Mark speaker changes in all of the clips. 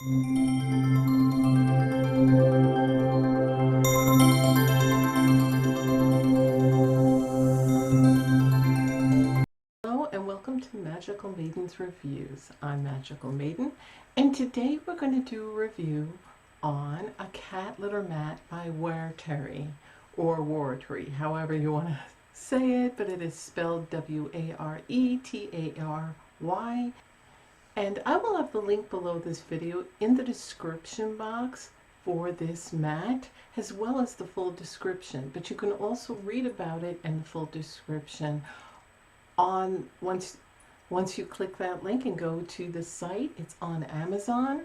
Speaker 1: Hello and welcome to Magical Maiden's Reviews. I'm Magical Maiden, and today we're going to do a review on a cat litter mat by Ware Terry, or Waretary, however you want to say it, but it is spelled W-A-R-E-T-A-R-Y. And I will have the link below this video in the description box for this mat, as well as the full description. But you can also read about it and the full description on once you click that link and go to the site. It's on Amazon,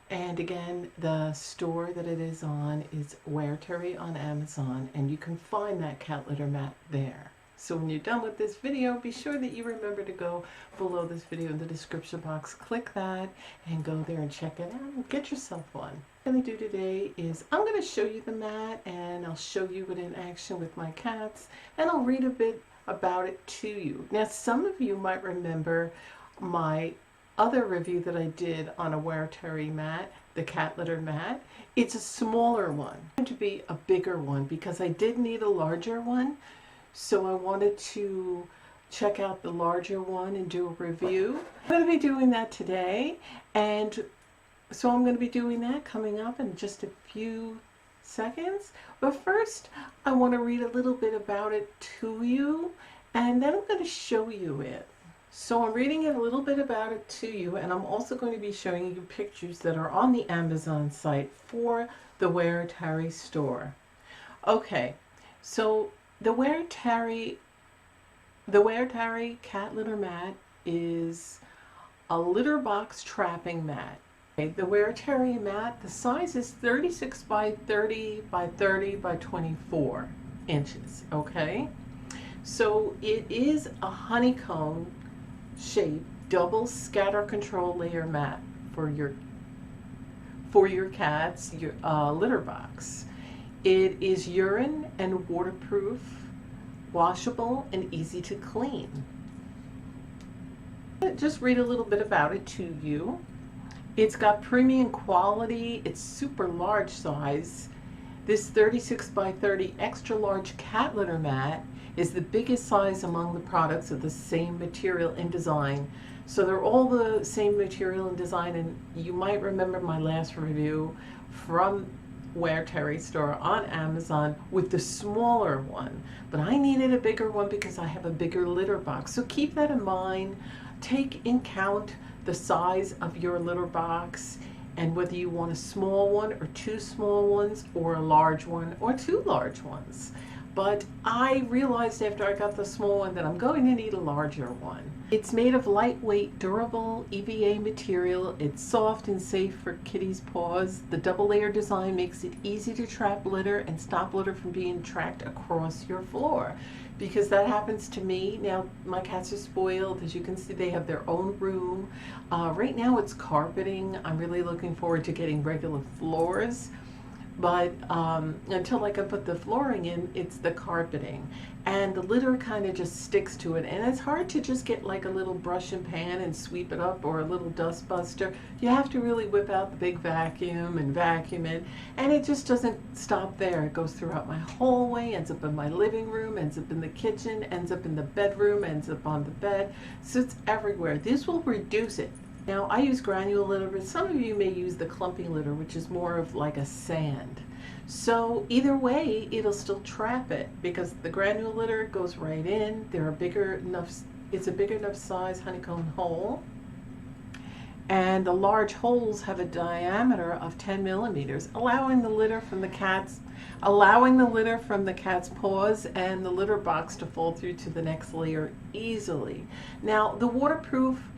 Speaker 1: and again, the store that it is on is Ware Terry on Amazon, and you can find that cat litter mat there. So when you're done with this video, be sure that you remember to go below this video in the description box, click that, and go there and check it out and get yourself one. What I'm going to do today is I'm going to show you the mat, and I'll show you it in action with my cats, and I'll read a bit about it to you. Now, some of you might remember my other review that I did on a Ware Terry mat, the cat litter mat. It's a smaller one. It's going to be a bigger one because I did need a larger one. So I wanted to check out the larger one and do a review. I'm going to be doing that today, and so I'm going to be doing that coming up in just a few seconds. But first, I want to read a little bit about it to you, and then I'm going to show you it. So I'm reading it a little bit about it to you, and I'm also going to be showing you pictures that are on the Amazon site for the Ware Terry store. Okay, so the Ware Terry cat litter mat is a litter box trapping mat. Okay, the Ware Terry mat, the size is 36 by 30 by 30 by 24 inches. Okay, so it is a honeycomb shaped double scatter control layer mat for your cats, your litter box. It is urine and waterproof, washable, and easy to clean. Just read a little bit about it to you. It's got premium quality. It's super large size. This 36 by 30 extra large cat litter mat is the biggest size among the products of the same material and design. So they're all the same material and design, and you might remember my last review from Ware Terry store on Amazon with the smaller one, but I needed a bigger one because I have a bigger litter box. So keep that in mind. Take in count the size of your litter box and whether you want a small one or two small ones or a large one or two large ones. But I realized after I got the small one that I'm going to need a larger one. It's made of lightweight, durable EVA material. It's soft and safe for kitties' paws. The double layer design makes it easy to trap litter and stop litter from being tracked across your floor, because that happens to me. Now my cats are spoiled. As you can see, they have their own room. Right now it's carpeting. I'm really looking forward to getting regular floors. But until I can put the flooring in, it's the carpeting, and the litter kind of just sticks to it, and it's hard to just get like a little brush and pan and sweep it up, or a little dust buster. You have to really whip out the big vacuum and vacuum it, and it just doesn't stop there. It goes throughout my hallway, ends up in my living room, ends up in the kitchen, ends up in the bedroom, ends up on the bed, so it's everywhere. This will reduce it. Now, I use granule litter, but some of you may use the clumping litter, which is more of like a sand. So either way, it'll still trap it, because the granule litter goes right in. It's a big enough size honeycomb hole. And the large holes have a diameter of 10 millimeters, allowing the litter from the cat's paws and the litter box to fall through to the next layer easily. Now,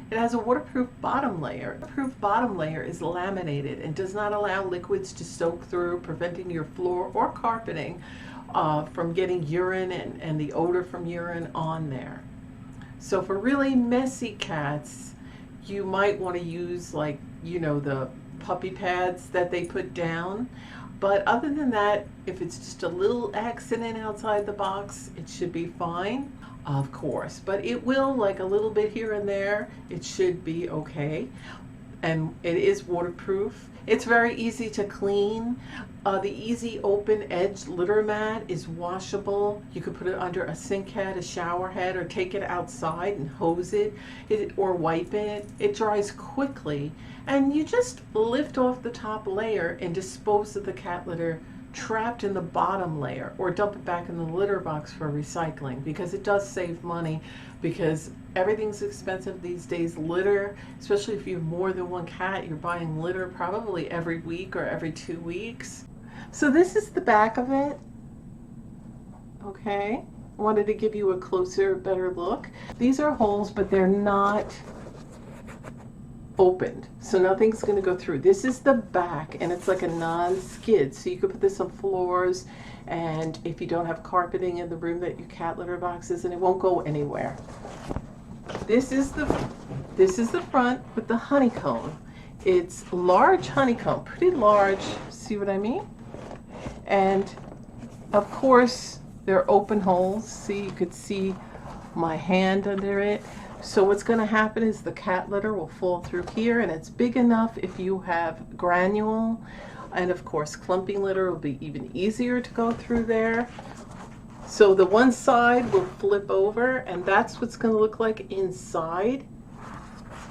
Speaker 1: it has a waterproof bottom layer. The waterproof bottom layer is laminated and does not allow liquids to soak through, preventing your floor or carpeting from getting urine and the odor from urine on there. So for really messy cats, you might want to use, like, you know, the puppy pads that they put down. But other than that, if it's just a little accident outside the box, it should be fine, of course. But it will, like a little bit here and there, it should be okay. and it is waterproof. It's very easy to clean. The Easy Open Edge litter mat is washable. You could put it under a sink head, a shower head, or take it outside and hose it or wipe it. It dries quickly, and you just lift off the top layer and dispose of the cat litter trapped in the bottom layer, or dump it back in the litter box for recycling, because it does save money, because everything's expensive these days. Litter, especially if you have more than one cat, you're buying litter probably every week or every 2 weeks. So this is the back of it. Okay, I wanted to give you a closer, better look. These are holes, but they're not opened, so nothing's going to go through. This is the back, and it's like a non-skid, so you could put this on floors, and if you don't have carpeting in the room that your cat litter box is, and it won't go anywhere. This is the front with the honeycomb. It's large honeycomb, pretty large, see what I mean? And of course they're open holes. See, you could see my hand under it. So what's going to happen is the cat litter will fall through here, and it's big enough if you have granule, and of course clumping litter will be even easier to go through there. So the one side will flip over, and that's what's going to look like inside.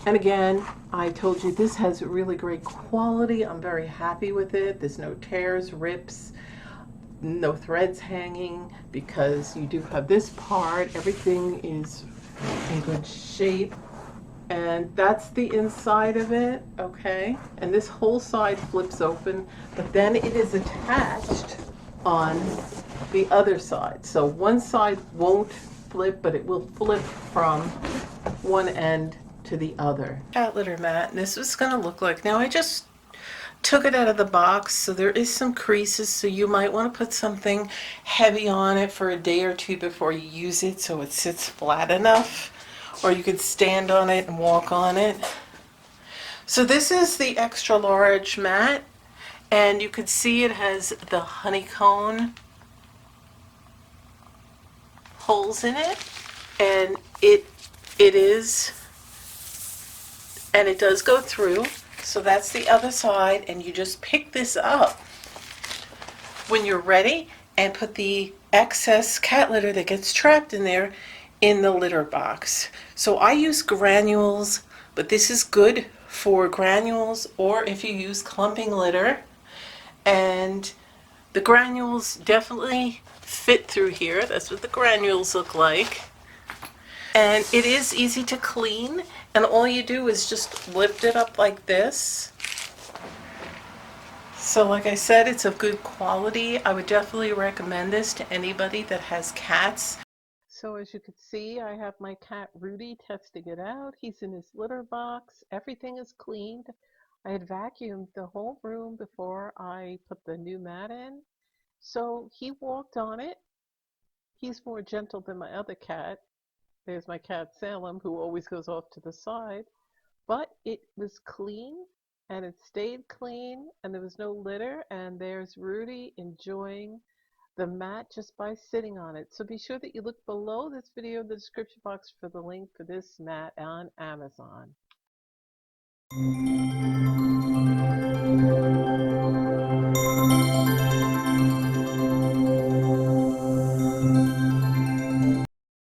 Speaker 1: And again, I told you this has really great quality. I'm very happy with it. There's no tears, rips, no threads hanging, because you do have this part. Everything is in good shape, and that's the inside of it. Okay, and this whole side flips open, but then it is attached on the other side. So one side won't flip, but it will flip from one end to the other. Cat litter mat, and this was going to look like, now I just took it out of the box, so there is some creases, so you might want to put something heavy on it for a day or two before you use it, so it sits flat enough, or you could stand on it and walk on it. So this is the extra large mat, and you can see it has the honeycomb holes in it, and it does go through. So that's the other side, and you just pick this up when you're ready and put the excess cat litter that gets trapped in there in the litter box. So I use granules, but this is good for granules, or if you use clumping litter. And the granules definitely fit through here. That's what the granules look like. And it is easy to clean, and all you do is just lift it up like this. So like I said, it's of good quality. I would definitely recommend this to anybody that has cats. So as you can see, I have my cat Rudy testing it out. He's in his litter box. Everything is cleaned. I had vacuumed the whole room before I put the new mat in. So he walked on it. He's more gentle than my other cat. There's my cat Salem, who always goes off to the side. But it was clean, and it stayed clean, and there was no litter. And there's Rudy enjoying the mat just by sitting on it. So be sure that you look below this video in the description box for the link for this mat on Amazon.